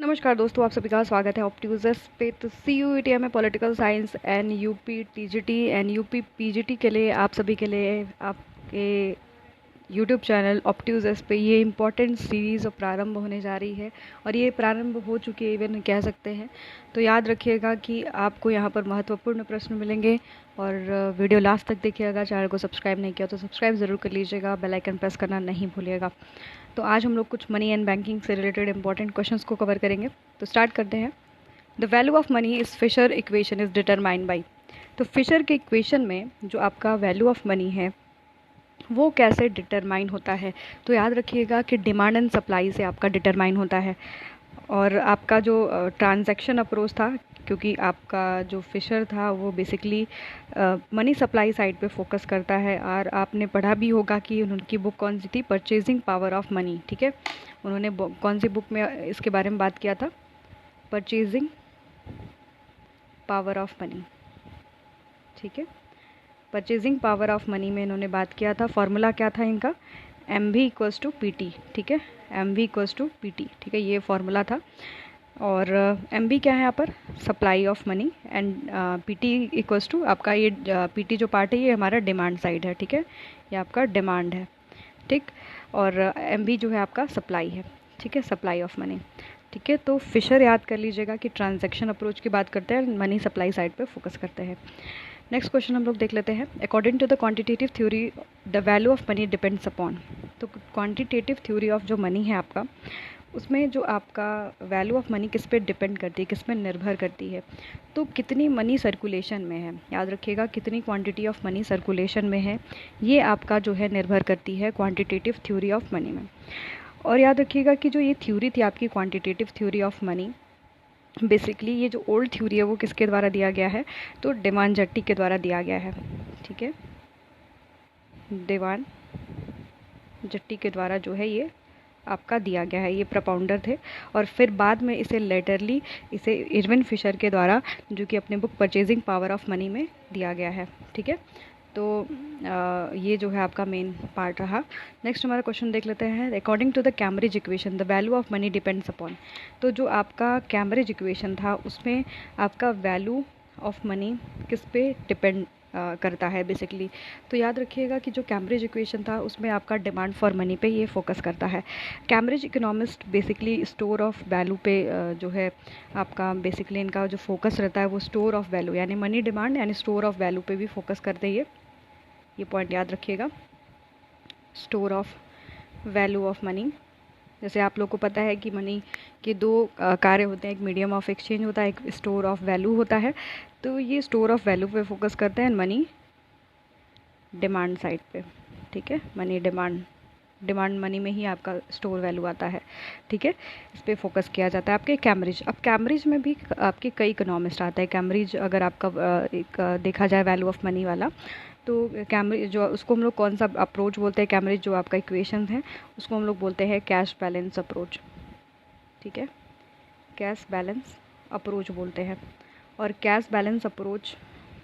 नमस्कार दोस्तों, आप सभी का स्वागत है ऑप्ट्यूजस पे। तो CUET में political science and UP TGT and UP PGT के लिए आप सभी के लिए आपके यूट्यूब चैनल ऑप्ट्यूजस पे ये इम्पॉर्टेंट सीरीज़ प्रारंभ होने जा रही है और ये प्रारंभ हो चुकी है, इवन कह सकते हैं। तो याद रखिएगा कि आपको यहाँ पर महत्वपूर्ण प्रश्न मिलेंगे और वीडियो लास्ट तक देखिएगा। चैनल को सब्सक्राइब नहीं किया तो सब्सक्राइब ज़रूर कर लीजिएगा, बेल आइकन प्रेस करना नहीं भूलिएगा। तो आज हम लोग कुछ मनी एंड बैंकिंग से रिलेटेड इंपॉर्टेंट क्वेश्चंस को कवर करेंगे। तो स्टार्ट करते हैं। The value of money is Fisher equation is determined by. तो फिशर के इक्वेशन में जो आपका वैल्यू ऑफ मनी है वो कैसे डिटरमाइन होता है, तो याद रखिएगा कि डिमांड एंड सप्लाई से आपका डिटरमाइन होता है। और आपका जो ट्रांजैक्शन अप्रोच था, क्योंकि आपका जो फिशर था वो बेसिकली मनी सप्लाई साइड पे फोकस करता है। और आपने पढ़ा भी होगा कि उनकी बुक कौन सी थी, परचेजिंग पावर ऑफ मनी। ठीक है, उन्होंने कौन सी बुक में इसके बारे में बात किया था, परचेजिंग पावर ऑफ मनी। ठीक है, परचेजिंग पावर ऑफ मनी में इन्होंने बात किया था। फॉर्मूला क्या था इनका, MV=PT। ठीक है, MV=PT। ठीक है, ये फॉर्मूला था। और MV क्या है यहाँ पर, supply of money, and PT आपका ये PT जो पार्ट है ये हमारा डिमांड साइड है। ठीक है, ये आपका डिमांड है। ठीक, और MV जो है आपका सप्लाई है। ठीक है, सप्लाई ऑफ मनी। ठीक है, तो फिशर याद कर लीजिएगा कि ट्रांजैक्शन अप्रोच की बात करते हैं, मनी सप्लाई साइड पे फोकस करते हैं। नेक्स्ट क्वेश्चन हम लोग देख लेते हैं। According to the quantitative theory the value of money depends upon. तो क्वांटिटेटिव थ्योरी ऑफ जो मनी है आपका, उसमें जो आपका वैल्यू ऑफ मनी किस पे डिपेंड करती है, किस पे निर्भर करती है, तो कितनी मनी सर्कुलेशन में है। याद रखिएगा, कितनी क्वांटिटी ऑफ मनी सर्कुलेशन में है, ये आपका जो है निर्भर करती है क्वांटिटेटिव थ्योरी ऑफ मनी में। और याद रखिएगा कि जो ये थ्योरी थी आपकी quantitative theory of money, basically ये जो ओल्ड थ्योरी है वो किसके द्वारा दिया गया है, तो डिमांड जट्टी के द्वारा दिया गया है। ठीक है, डिमांड जट्टी के द्वारा जो है ये आपका दिया गया है, ये प्रपाउंडर थे। और फिर बाद में इसे लेटरली इसे इरविन फिशर के द्वारा, जो कि अपने book purchasing power of money में दिया गया है। ठीक है, तो ये जो है आपका मेन पार्ट रहा। नेक्स्ट हमारा क्वेश्चन देख लेते हैं। According to the Cambridge equation the value of money depends upon. तो जो आपका कैम्ब्रिज इक्वेशन था उसमें आपका वैल्यू ऑफ मनी किस पे डिपेंड करता है बेसिकली। तो याद रखिएगा कि जो कैम्ब्रिज इक्वेशन था उसमें आपका डिमांड फॉर मनी पे ये फोकस करता है। Cambridge economist basically store of value पे जो है आपका बेसिकली इनका जो फोकस रहता है वो स्टोर ऑफ वैल्यू यानी मनी डिमांड यानी स्टोर ऑफ वैल्यू पे भी फोकस करते हैं। ये पॉइंट याद रखिएगा, store of value of money. जैसे आप लोग को पता है कि मनी के दो कार्य होते हैं, एक मीडियम ऑफ एक्सचेंज होता है, एक स्टोर ऑफ वैल्यू होता है। तो ये स्टोर ऑफ वैल्यू पे फोकस करते हैं, मनी डिमांड साइड पे। ठीक है, मनी डिमांड मनी में ही आपका स्टोर वैल्यू आता है। ठीक है, इस पर फोकस किया जाता है आपके कैम्ब्रिज। अब कैम्ब्रिज में भी आपके कई इकोनॉमिस्ट आते हैं। कैम्ब्रिज अगर आपका एक देखा जाए वैल्यू ऑफ मनी वाला, तो कैम्ब्रिज जो उसको हम लोग कौन सा अप्रोच बोलते हैं, कैम्ब्रिज जो आपका इक्वेशन है उसको हम लोग बोलते हैं कैश बैलेंस अप्रोच। ठीक है, कैश बैलेंस अप्रोच बोलते हैं। और कैश बैलेंस अप्रोच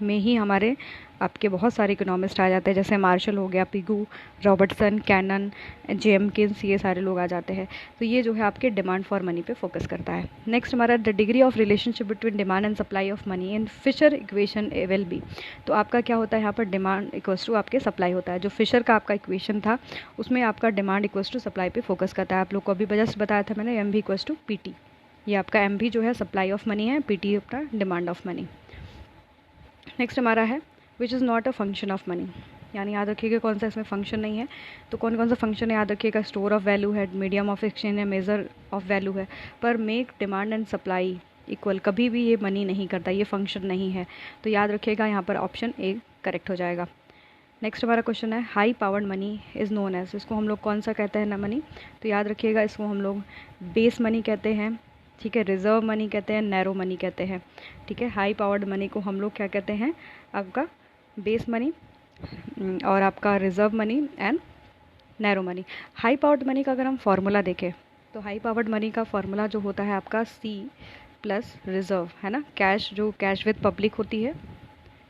में ही हमारे आपके बहुत सारे इकोनॉमिस्ट आ जाते हैं, जैसे मार्शल हो गया, पिगू, रॉबर्टसन, कैनन, जेमकिंस, ये सारे लोग आ जाते हैं। तो ये जो है आपके डिमांड फॉर मनी पे फोकस करता है। नेक्स्ट हमारा the degree of relationship between demand and supply of money in Fisher equation will be. तो आपका क्या होता है यहाँ पर, डिमांड इक्वल्स टू आपके सप्लाई होता है। जो फिशर का आपका इक्वेशन था उसमें आपका डिमांड इक्वल्स टू सप्लाई पे फोकस करता है। आप लोग को अभी जस्ट बताया था मैंने, MV=PT। ये आपका MV जो है सप्लाई ऑफ मनी है, PT अपना डिमांड ऑफ मनी। नेक्स्ट हमारा है which is not a function of money. यानी याद रखिएगा कौन सा इसमें फंक्शन नहीं है। तो कौन कौन सा फंक्शन है याद रखिएगा, स्टोर ऑफ वैल्यू है, मीडियम ऑफ एक्सचेंज है, मेजर ऑफ वैल्यू है। पर make demand and supply equal कभी भी ये मनी नहीं करता, ये फंक्शन नहीं है। तो याद रखिएगा यहाँ पर ऑप्शन ए करेक्ट हो जाएगा। नेक्स्ट हमारा क्वेश्चन है high powered money is known as. इसको हम लोग कौन सा कहते हैं ना मनी, तो याद रखिएगा इसको हम लोग बेस मनी कहते हैं। ठीक है, रिजर्व मनी कहते हैं, नैरो मनी कहते हैं। ठीक है, हाई पावर्ड मनी को हम लोग क्या कहते हैं, आपका बेस मनी और आपका reserve money and narrow money. High powered money का अगर हम फॉर्मूला देखें तो हाई पावर्ड मनी का फॉर्मूला जो होता है आपका C प्लस रिजर्व है ना, कैश जो कैश विद पब्लिक होती है,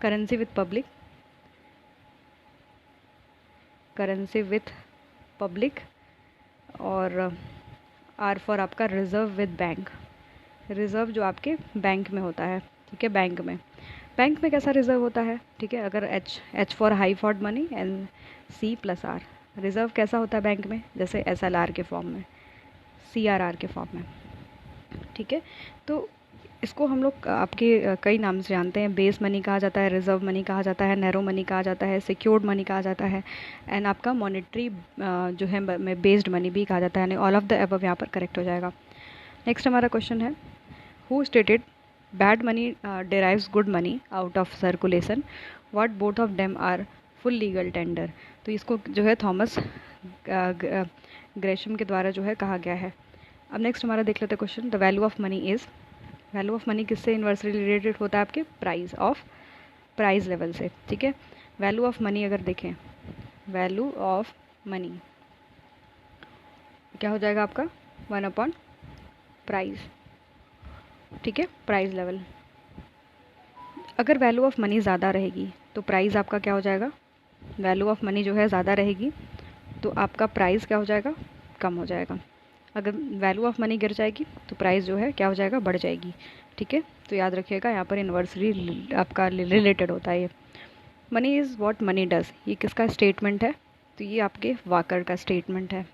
currency with public, currency with public, और R फॉर आपका रिजर्व विद बैंक। रिज़र्व जो आपके बैंक में होता है, ठीक है, बैंक में कैसा रिज़र्व होता है, ठीक है, अगर H for high for money and C plus R, reserve कैसा होता है बैंक में, जैसे SLR के फॉर्म में, CRR के फॉर्म में, ठीक है। तो इसको हम लोग आपके कई नाम से जानते हैं, बेस मनी कहा जाता है, रिजर्व मनी कहा जाता है, नैरो मनी कहा जाता है, सिक्योर्ड मनी कहा जाता है, एंड आपका मॉनेटरी जो है बेस्ड मनी भी कहा जाता है, यानी ऑल ऑफ द अबव यहाँ पर करेक्ट हो जाएगा। नेक्स्ट हमारा क्वेश्चन है, who stated bad money drives good money out of circulation, what both of them are full legal tender. तो इसको जो है थॉमस ग्रेशम के द्वारा जो है कहा गया है। अब नेक्स्ट हमारा देख लेते हैं question, the value of money is, value of money किससे इन्वर्सली रिलेटेड होता है, आपके प्राइस लेवल से, ठीक है। वैल्यू ऑफ मनी अगर देखें, वैल्यू ऑफ मनी क्या हो जाएगा आपका 1 अपॉन प्राइस, ठीक है, प्राइस लेवल। अगर वैल्यू ऑफ मनी ज़्यादा रहेगी तो प्राइस आपका क्या हो जाएगा, वैल्यू ऑफ मनी जो है ज़्यादा रहेगी तो आपका प्राइस क्या हो जाएगा, कम हो जाएगा। अगर वैल्यू ऑफ मनी गिर जाएगी तो प्राइस जो है क्या हो जाएगा, बढ़ जाएगी, ठीक है। तो याद रखिएगा यहाँ पर इन्वर्सली आपका रिलेटेड होता है ये। Money is what money does, ये किसका स्टेटमेंट है, तो ये आपके वाकर का स्टेटमेंट है।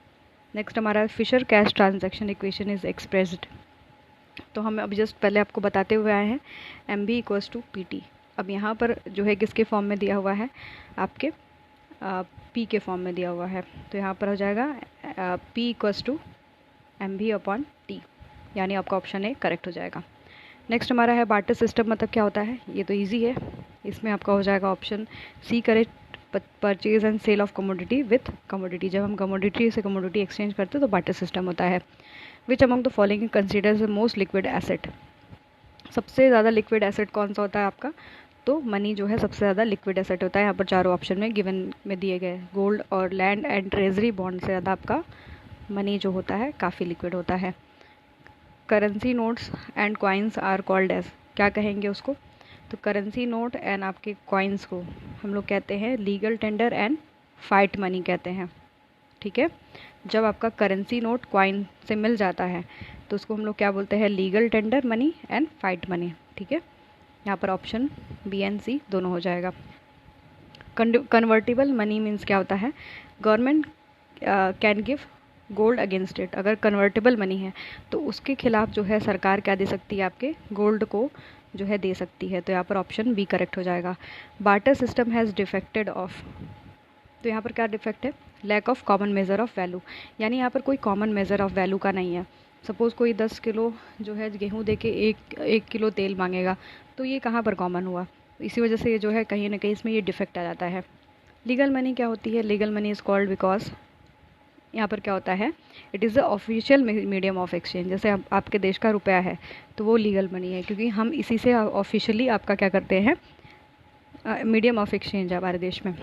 नेक्स्ट हमारा Fisher cash transaction equation is expressed, तो हम अभी जस्ट पहले आपको बताते हुए आए हैं MB इक्वल्स टू PT। अब यहाँ पर जो है किसके फॉर्म में दिया हुआ है, आपके P के फॉर्म में दिया हुआ है, तो यहाँ पर हो जाएगा P equals to MB upon T, यानी आपका ऑप्शन ए करेक्ट हो जाएगा। नेक्स्ट हमारा है बार्टर सिस्टम, मतलब क्या होता है, ये तो इजी है, इसमें आपका हो जाएगा option C correct, purchase and sale of commodity with commodity. जब हम कमोडिटी से कमोडिटी एक्सचेंज करते हैं तो बार्टर सिस्टम होता है। विच among the following considers the most liquid asset, सबसे ज़्यादा लिक्विड एसेट कौन सा होता है आपका, तो मनी जो है सबसे ज़्यादा लिक्विड एसेट होता है। यहाँ पर चारों ऑप्शन में गिवन में दिए गए, गोल्ड और लैंड एंड ट्रेजरी बॉन्ड से ज़्यादा आपका मनी जो होता है काफ़ी लिक्विड होता है। Currency notes and coins are called as, क्या कहेंगे उसको, तो करेंसी नोट एंड आपके कॉइन्स को हम लोग कहते हैं legal tender and fiat money कहते हैं, ठीक है। जब आपका करेंसी नोट कॉइन से मिल जाता है तो उसको हम लोग क्या बोलते हैं, legal tender money and fiat money, ठीक है। यहाँ पर ऑप्शन B एंड C दोनों हो जाएगा। कन्वर्टिबल मनी मीन्स क्या होता है, government can give gold against it, अगर कन्वर्टेबल मनी है तो उसके खिलाफ जो है सरकार क्या दे सकती है, आपके गोल्ड को जो है दे सकती है, तो यहाँ पर ऑप्शन B करेक्ट हो जाएगा। Barter system has defected of, तो यहाँ पर क्या डिफेक्ट है, lack of common measure of value, यानी यहाँ पर कोई कॉमन मेज़र ऑफ वैल्यू का नहीं है। सपोज़ कोई 10 किलो जो है गेहूँ दे के एक किलो तेल मांगेगा, तो ये कहाँ पर कॉमन हुआ, इसी वजह से ये जो है कहीं ना कहीं इसमें ये डिफेक्ट आ जाता है। लीगल मनी क्या होती है, legal money is called because, यहाँ पर क्या होता है, it is the official medium of exchange, जैसे आपके देश का रुपया है तो वो लीगल मनी है, क्योंकि हम इसी से ऑफिशियली आपका क्या करते हैं, मीडियम ऑफ एक्सचेंज है हमारे देश में।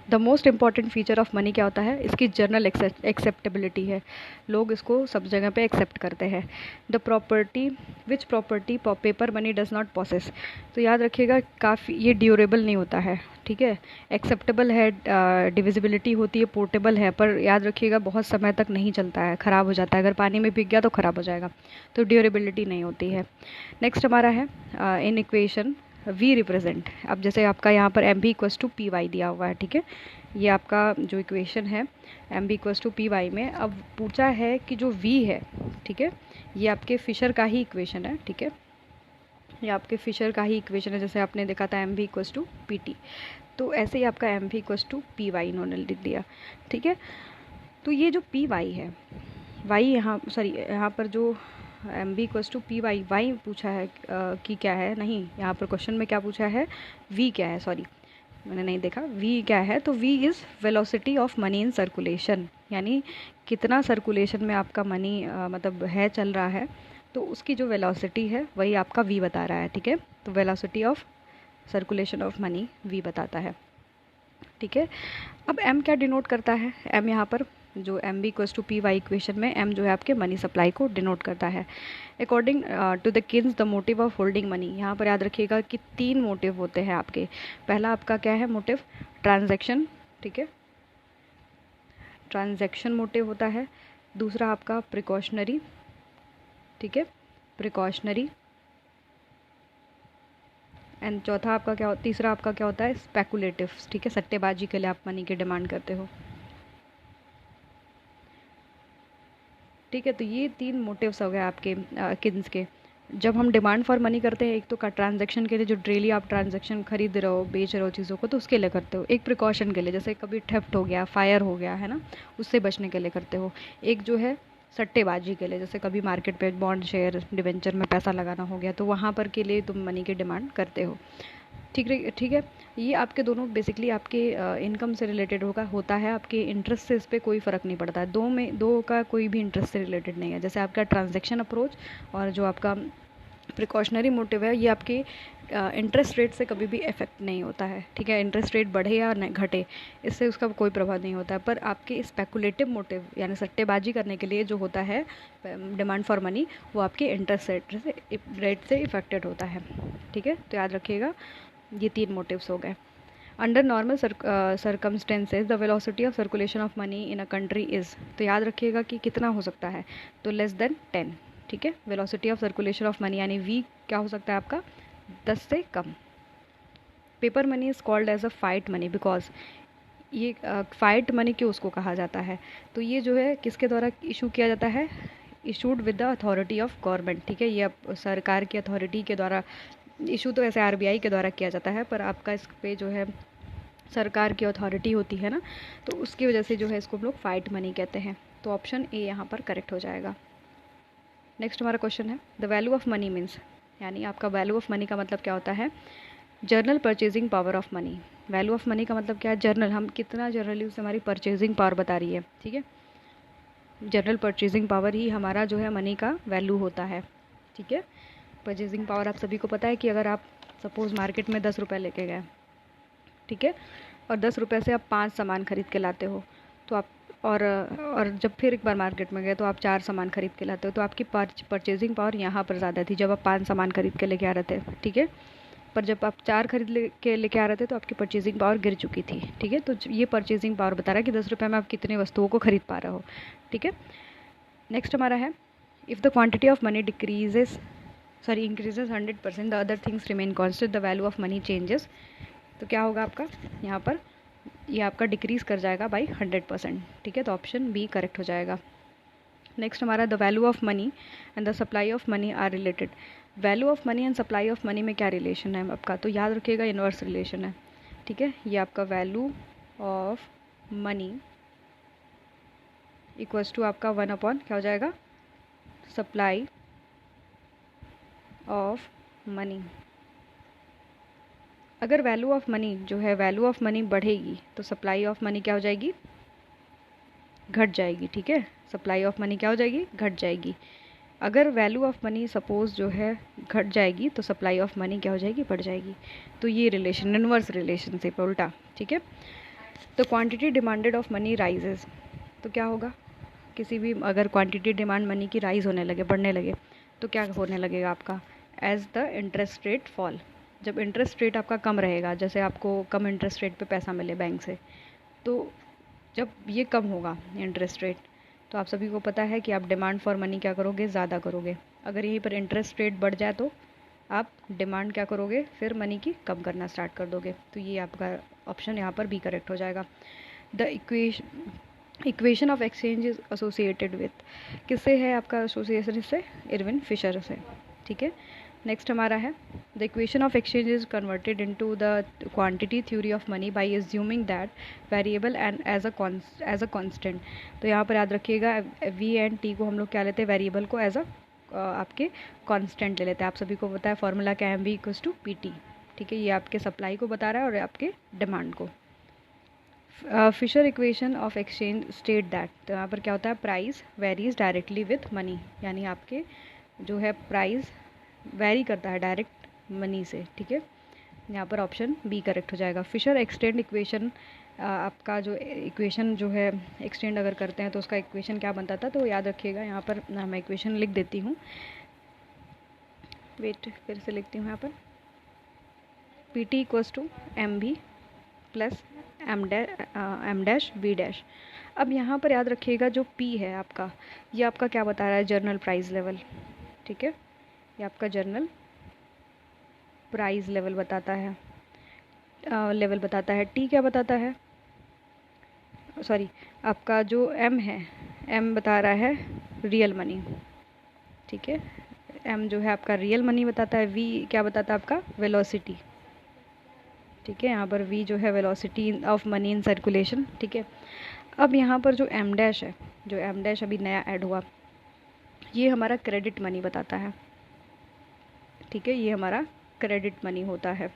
The most important feature of money क्या होता है, इसकी जनरल एक्सेप्टेबिलिटी है, लोग इसको सब जगह पे एक्सेप्ट करते हैं। The property which property paper money does not possess, तो याद रखिएगा काफ़ी ये ड्यूरेबल नहीं होता है, ठीक है। एक्सेप्टेबल है, डिविजिबिलिटी होती है, पोर्टेबल है, पर याद रखिएगा बहुत समय तक नहीं चलता है, ख़राब हो जाता है, अगर पानी में भीग गया तो ख़राब हो जाएगा, तो ड्यूरेबिलिटी नहीं होती है। नेक्स्ट हमारा है इन इक्वेशन V रिप्रेजेंट, अब जैसे आपका यहाँ पर MB इक्वल्स टू PY दिया हुआ है, ठीक है, ये आपका जो इक्वेशन है MB इक्वल्स टू PY में, अब पूछा है कि जो V है, ठीक है, ये आपके फिशर का ही इक्वेशन है, ठीक है, ये आपके फिशर का ही इक्वेशन है, जैसे आपने देखा था MB इक्वल्स टू PT, तो ऐसे ही आपका MB इक्वल्स टू PY इन्होंने लिख दिया, ठीक है। तो ये जो PY है, Y यहाँ सॉरी यहाँ पर जो MB equals to PY why पूछा है कि क्या है, नहीं यहाँ पर क्वेश्चन में क्या पूछा है, V क्या है, सॉरी मैंने नहीं देखा, V क्या है, तो V is velocity of money in circulation, यानी कितना सर्कुलेशन में आपका मनी मतलब है चल रहा है, तो उसकी जो वेलोसिटी है वही आपका V बता रहा है, ठीक है। तो velocity of circulation of money V बताता है, ठीक है। अब M क्या डिनोट करता है, M यहाँ पर जो MB equals to PY equation में M जो है आपके मनी सप्लाई को डिनोट करता है। According to the Keynes the motive of holding money, यहाँ पर याद रखिएगा कि 3 मोटिव होते हैं आपके। पहला आपका क्या है मोटिव, ट्रांजैक्शन, ठीक है, ट्रांजैक्शन मोटिव होता है। दूसरा आपका प्रिकॉशनरी, ठीक है, प्रिकॉशनरी, एंड चौथा आपका क्या तीसरा आपका क्या होता है, स्पेकुलेटिव, ठीक है, सट्टेबाजी के लिए आप मनी की डिमांड करते हो, ठीक है। तो ये 3 मोटिव्स हो गए आपके किन्स के। जब हम डिमांड फॉर मनी करते हैं, एक तो का ट्रांजैक्शन के लिए, जो डेली आप ट्रांजैक्शन खरीद रहे हो, बेच रहे हो चीज़ों को, तो उसके लिए करते हो। एक प्रिकॉशन के लिए, जैसे कभी थेफ्ट हो गया, फायर हो गया, है ना, उससे बचने के लिए करते हो। एक जो है सट्टेबाजी के लिए, जैसे कभी मार्केट पे बॉन्ड, शेयर, डिवेंचर में पैसा लगाना हो गया, तो वहाँ पर के लिए तुम मनी की डिमांड करते हो, ठीक है, ठीक है। ये आपके दोनों बेसिकली आपके इनकम से रिलेटेड होता है, आपके इंटरेस्ट से इस पर कोई फ़र्क नहीं पड़ता है, दो का कोई भी इंटरेस्ट से रिलेटेड नहीं है। जैसे आपका ट्रांजैक्शन अप्रोच और जो आपका प्रिकॉशनरी मोटिव है, ये आपके इंटरेस्ट रेट से कभी भी इफेक्ट नहीं होता है, ठीक है। इंटरेस्ट रेट बढ़े या घटे, इससे उसका कोई प्रभाव नहीं होता है। पर आपके स्पेकुलेटिव मोटिव यानी सट्टेबाजी करने के लिए जो होता है डिमांड फॉर मनी, वो आपके इंटरेस्ट रेट से इफेक्टेड होता है, ठीक है। तो याद रखिएगा, ये 3 मोटिव्स हो गए। Under normal circumstances the velocity of circulation of money in a country is, तो याद रखिएगा कि कितना हो सकता है, तो लेस देन 10, ठीक है। Velocity of circulation of money यानी वी क्या हो सकता है आपका, 10 से कम। Paper money is called as a fiat money because, ये फाइट मनी क्यों उसको कहा जाता है, तो ये जो है किसके द्वारा इशू किया जाता है, issued with the authority of government, ठीक है। ये अब सरकार की अथॉरिटी के द्वारा इशू, तो ऐसे आरबीआई के द्वारा किया जाता है, पर आपका इस पे जो है सरकार की अथॉरिटी होती है ना, तो उसकी वजह से जो है इसको हम लोग फाइट मनी कहते हैं। तो ऑप्शन ए यहाँ पर करेक्ट हो जाएगा। नेक्स्ट हमारा क्वेश्चन है, the value of money means, यानी आपका वैल्यू ऑफ मनी का मतलब क्या होता है, journal purchasing power of money. Value of money का मतलब क्या है, जर्नल, हम कितना जर्नली उससे हमारी परचेजिंग पावर बता रही है, ठीक है। जनरल परचेजिंग पावर ही हमारा जो है मनी का वैल्यू होता है, ठीक है। परचेजिंग पावर आप सभी को पता है कि अगर आप सपोज़ मार्केट में 10 रुपये लेके गए, ठीक है, और 10 रुपये से आप 5 सामान खरीद के लाते हो, तो आप और जब फिर एक बार मार्केट में गए तो आप 4 सामान खरीद के लाते हो, तो आपकी परचेजिंग पावर यहाँ पर ज़्यादा थी जब आप 5 सामान खरीद के लेके आ रहे थे, ठीक है। पर जब आप 4 खरीद लेके आ रहे थे तो आपकी परचेजिंग पावर गिर चुकी थी, ठीक है। तो ये परचेजिंग पावर बता रहा है कि 10 रुपये में आप कितने वस्तुओं को खरीद पा रहे हो, ठीक है। नेक्स्ट हमारा है, if the quantity of money increases 100%, the other things remain constant, the value of money changes, तो क्या होगा आपका यहाँ पर, ये आपका डिक्रीज़ कर जाएगा बाई 100%, ठीक है। तो ऑप्शन बी करेक्ट हो जाएगा। नेक्स्ट हमारा, the value of money and the supply of money are related. Value of money and supply of money में क्या रिलेशन है आपका, तो याद रखिएगा इन्वर्स रिलेशन है, ठीक है। ये आपका value of money equals to आपका 1 अपॉन क्या हो जाएगा, सप्लाई ऑफ मनी। अगर वैल्यू ऑफ मनी जो है, वैल्यू ऑफ मनी बढ़ेगी तो सप्लाई ऑफ मनी क्या हो जाएगी, घट जाएगी, ठीक है। सप्लाई ऑफ मनी क्या हो जाएगी, घट जाएगी। अगर वैल्यू ऑफ मनी सपोज जो है घट जाएगी तो सप्लाई ऑफ मनी क्या हो जाएगी, बढ़ जाएगी। तो ये रिलेशन इनवर्स रिलेशनशिप है, उल्टा, ठीक है। तो quantity demanded of money rises, तो क्या होगा, किसी भी अगर क्वांटिटी डिमांड मनी की राइज होने लगे, बढ़ने लगे, तो क्या होने लगेगा आपका, as the interest rate fall. जब इंटरेस्ट रेट आपका कम रहेगा, जैसे आपको कम इंटरेस्ट रेट पे पैसा मिले बैंक से, तो जब ये कम होगा इंटरेस्ट रेट, तो आप सभी को पता है कि आप डिमांड फॉर मनी क्या करोगे, ज़्यादा करोगे। अगर यहीं पर इंटरेस्ट रेट बढ़ जाए तो आप डिमांड क्या करोगे, फिर मनी की कम करना स्टार्ट कर दोगे। तो ये आपका ऑप्शन यहाँ पर बी करेक्ट हो जाएगा। The equation of exchange is associated with, किससे है आपका एसोसिएशन, इससे इरविन फिशर से, ठीक है। नेक्स्ट हमारा है, the equation of exchange is converted into the quantity theory of money by assuming that variable and as a constant. तो यहाँ पर याद रखिएगा, वी एंड टी को हम लोग क्या लेते हैं, वेरिएबल को एज अ आपके कांस्टेंट ले लेते हैं। आप सभी को पता है फॉर्मूला क्या है, M V equals to P T, ठीक है। ये आपके सप्लाई को बता रहा है और आपके डिमांड को। Fisher equation of exchange state that, तो यहाँ पर क्या होता है, price varies directly with money, यानी आपके जो है प्राइस वेरी करता है डायरेक्ट मनी से, ठीक है। यहाँ पर ऑप्शन बी करेक्ट हो जाएगा। फिशर एक्सटेंड इक्वेशन, आपका जो इक्वेशन जो है एक्सटेंड अगर करते हैं तो उसका इक्वेशन क्या बनता था, तो याद रखिएगा, यहाँ पर मैं इक्वेशन लिख देती हूँ, वेट फिर से लिखती हूँ यहाँ पर, P T equals to M V plus M dash V dash. अब यहाँ पर याद रखिएगा जो P है आपका, ये आपका क्या बता रहा है, जर्नल प्राइस लेवल, ठीक है। ये आपका जर्नल प्राइस लेवल बताता है, टी क्या बताता है, सॉरी आपका जो एम है, एम बता रहा है रियल मनी, ठीक है, एम जो है आपका रियल मनी बताता है, वी क्या बताता है आपका वेलोसिटी, ठीक है, यहाँ पर वी जो है velocity of money in circulation, ठीक है। अब यहाँ पर जो एम डैश है, जो एम डैश अभी नया ऐड हुआ, ये हमारा क्रेडिट मनी बताता है, ठीक है, ये हमारा क्रेडिट मनी होता है।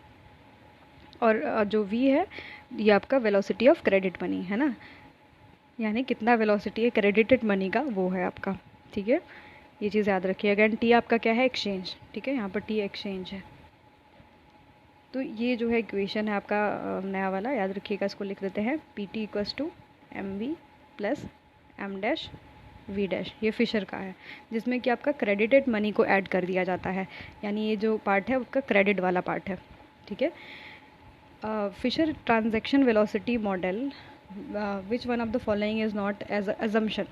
और जो वी है ये आपका वेलोसिटी ऑफ क्रेडिट मनी है ना, यानी कितना वेलोसिटी है क्रेडिटेड मनी का वो है आपका, ठीक है, ये चीज़ याद रखिएगा। एंड टी आपका क्या है, एक्सचेंज, ठीक है, यहाँ पर टी एक्सचेंज है। तो ये जो है इक्वेशन है आपका नया वाला, याद रखिएगा, इसको लिख देते हैं P T equals to M V plus M dash V dash, ये फिशर का है, जिसमें कि आपका क्रेडिटेड मनी को ऐड कर दिया जाता है, यानी ये जो पार्ट है उसका क्रेडिट वाला पार्ट है, ठीक है। Fisher transaction velocity model, which one of the following is not as assumption.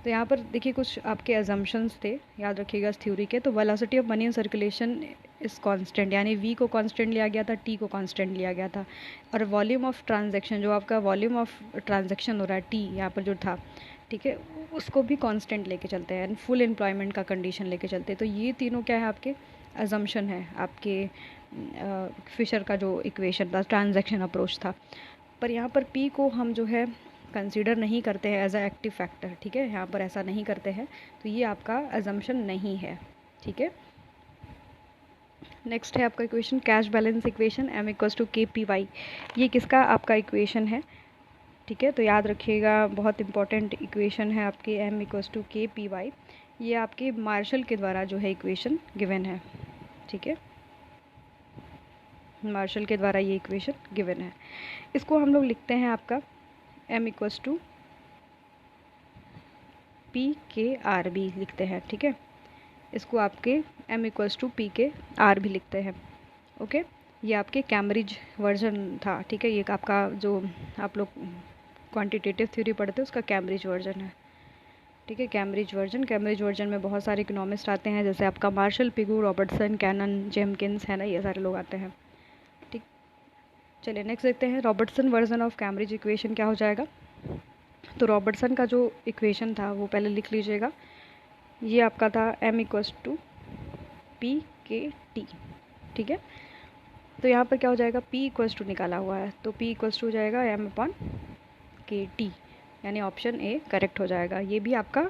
तो यहाँ पर देखिए कुछ आपके अजम्पशंस थे, याद रखिएगा इस थ्योरी के। तो velocity of money in circulation इस कांस्टेंट, यानी वी को कांस्टेंट लिया गया था, टी को कांस्टेंट लिया गया था, और वॉल्यूम ऑफ ट्रांजैक्शन, जो आपका वॉल्यूम ऑफ ट्रांजैक्शन हो रहा है टी यहाँ पर जो था, ठीक है, उसको भी कांस्टेंट लेके चलते हैं, फुल एम्प्लॉयमेंट का कंडीशन लेके चलते हैं। तो ये तीनों क्या है आपके अजम्पशन है, आपके फिशर का जो इक्वेशन था, ट्रांजैक्शन अप्रोच था। पर यहाँ पर पी को हम जो है कंसीडर नहीं करते हैं एज अ एक्टिव फैक्टर, ठीक है, यहाँ पर ऐसा नहीं करते हैं, तो ये आपका अजम्पशन नहीं है, ठीक है। नेक्स्ट है आपका equation cash balance equation, M equals to K P Y, ये किसका आपका इक्वेशन है, ठीक है, तो याद रखिएगा बहुत इंपॉर्टेंट इक्वेशन है आपकी M equals to K P Y, ये आपके मार्शल के द्वारा जो है इक्वेशन गिवन है, ठीक है, मार्शल के द्वारा ये इक्वेशन गिवन है। इसको हम लोग लिखते हैं आपका m इक्वल्स टू पी के आर भी लिखते हैं, ठीक है, इसको आपके m इक्वल्स टू पी के आर भी लिखते हैं, ओके। ये आपके कैम्ब्रिज वर्जन था, ठीक है, ये आपका जो आप लोग क्वांटिटेटिव थ्योरी पढ़ते हैं उसका कैम्ब्रिज वर्जन है, ठीक है, कैम्ब्रिज वर्जन में बहुत सारे इकोनॉमिस्ट आते हैं, जैसे आपका मार्शल, पिगू, रॉबर्टसन, कैनन, जेमकिंस है ना, ये सारे लोग आते हैं, ठीक। चलिए नेक्स्ट देखते हैं Robertson version of Cambridge equation क्या हो जाएगा। तो रॉबर्टसन का जो इक्वेशन था वो पहले लिख लीजिएगा, ये आपका था m इक्वल्स टू पी के टी, ठीक है। तो यहाँ पर क्या हो जाएगा, p इक्वल्स टू निकाला हुआ है, तो p इक्वल्स टू हो जाएगा m अपॉन के टी, यानी ऑप्शन ए करेक्ट हो जाएगा। ये भी आपका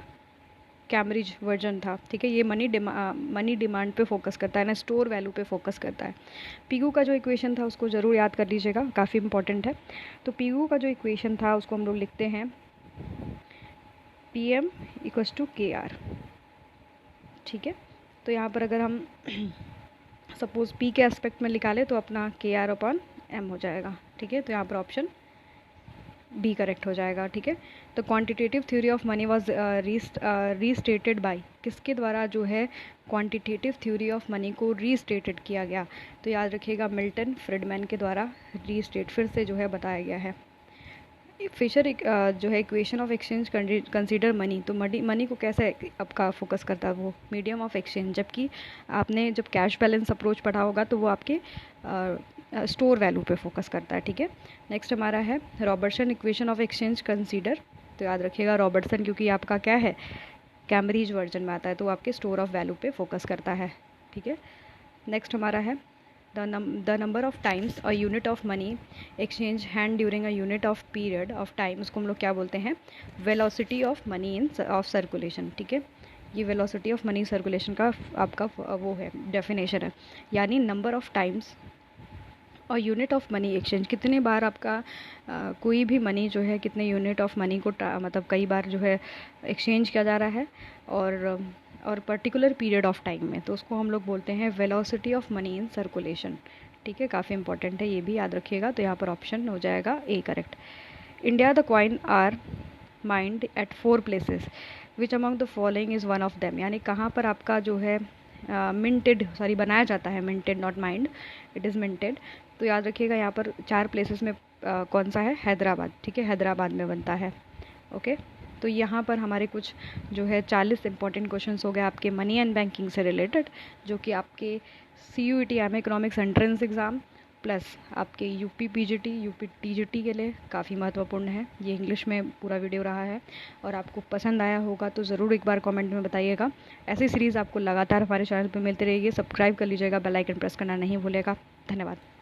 कैम्ब्रिज वर्जन था, ठीक है, ये मनी डिमांड पे फोकस करता है ना, स्टोर वैल्यू पे फोकस करता है। पीगू का जो इक्वेशन था उसको ज़रूर याद कर लीजिएगा, काफ़ी इंपॉर्टेंट है। तो पीगू का जो इक्वेशन था उसको हम लोग लिखते हैं पी एम इक्वल्स टू के आर, ठीक है। तो यहाँ पर अगर हम सपोज पी के एस्पेक्ट में निकालें तो अपना के आर अपॉन एम हो जाएगा, ठीक है, तो यहाँ पर ऑप्शन बी करेक्ट हो जाएगा, ठीक है। तो quantitative theory of money was restated by, किसके द्वारा जो है क्वांटिटेटिव थ्योरी ऑफ मनी को रीस्टेटेड किया गया, तो याद रखिएगा मिल्टन फ्रीडमैन के द्वारा रीस्टेट फिर से जो है बताया गया है। फिशर जो है equation of exchange consider money, तो मनी को कैसे आपका फोकस करता है, वो मीडियम ऑफ एक्सचेंज, जबकि आपने जब कैश बैलेंस अप्रोच पढ़ा होगा तो वो आपके स्टोर वैल्यू पे फोकस करता है, ठीक है। नेक्स्ट हमारा है Robertson equation of exchange consider, तो याद रखिएगा रॉबर्टसन क्योंकि आपका क्या है कैम्ब्रिज वर्जन में आता है, तो वो आपके स्टोर ऑफ वैल्यू पे फोकस करता है, ठीक है। नेक्स्ट हमारा है the number of times a unit of money exchange hand during a unit of period of time, उसको हम लोग क्या बोलते हैं, velocity of money in of circulation, ठीक है। ये वेलोसिटी ऑफ मनी सर्कुलेशन का आपका वो है डेफिनेशन है, यानी नंबर ऑफ टाइम्स और यूनिट ऑफ मनी एक्सचेंज, कितने बार आपका कोई भी मनी जो है कितने यूनिट ऑफ मनी को मतलब कई बार जो है एक्सचेंज किया जा रहा है, और पर्टिकुलर पीरियड ऑफ टाइम में, तो उसको हम लोग बोलते हैं velocity of money in circulation, ठीक है, काफ़ी इंपॉर्टेंट है, ये भी याद रखिएगा। तो यहाँ पर ऑप्शन हो जाएगा A correct. India the coin are mind at 4 places which among the following is one of them, यानी कहाँ पर आपका जो है बनाया जाता है, minted not mind, it is minted. तो याद रखिएगा यहाँ पर 4 प्लेसेस में कौन सा है, हैदराबाद, ठीक है, हैदराबाद में बनता है, ओके। तो यहाँ पर हमारे कुछ जो है 40 इंपॉर्टेंट क्वेश्चंस हो गए आपके मनी एंड बैंकिंग से रिलेटेड, जो कि आपके CUET M economics entrance exam plus आपके यूपी पीजीटी यूपी टीजीटी के लिए काफ़ी महत्वपूर्ण है। ये इंग्लिश में पूरा वीडियो रहा है और आपको पसंद आया होगा तो ज़रूर एक बार कमेंट में बताइएगा। ऐसी सीरीज़ आपको लगातार हमारे चैनल पर मिलती रहेगी। सब्सक्राइब कर लीजिएगा, बेल आइकन प्रेस करना नहीं भूलेगा। धन्यवाद।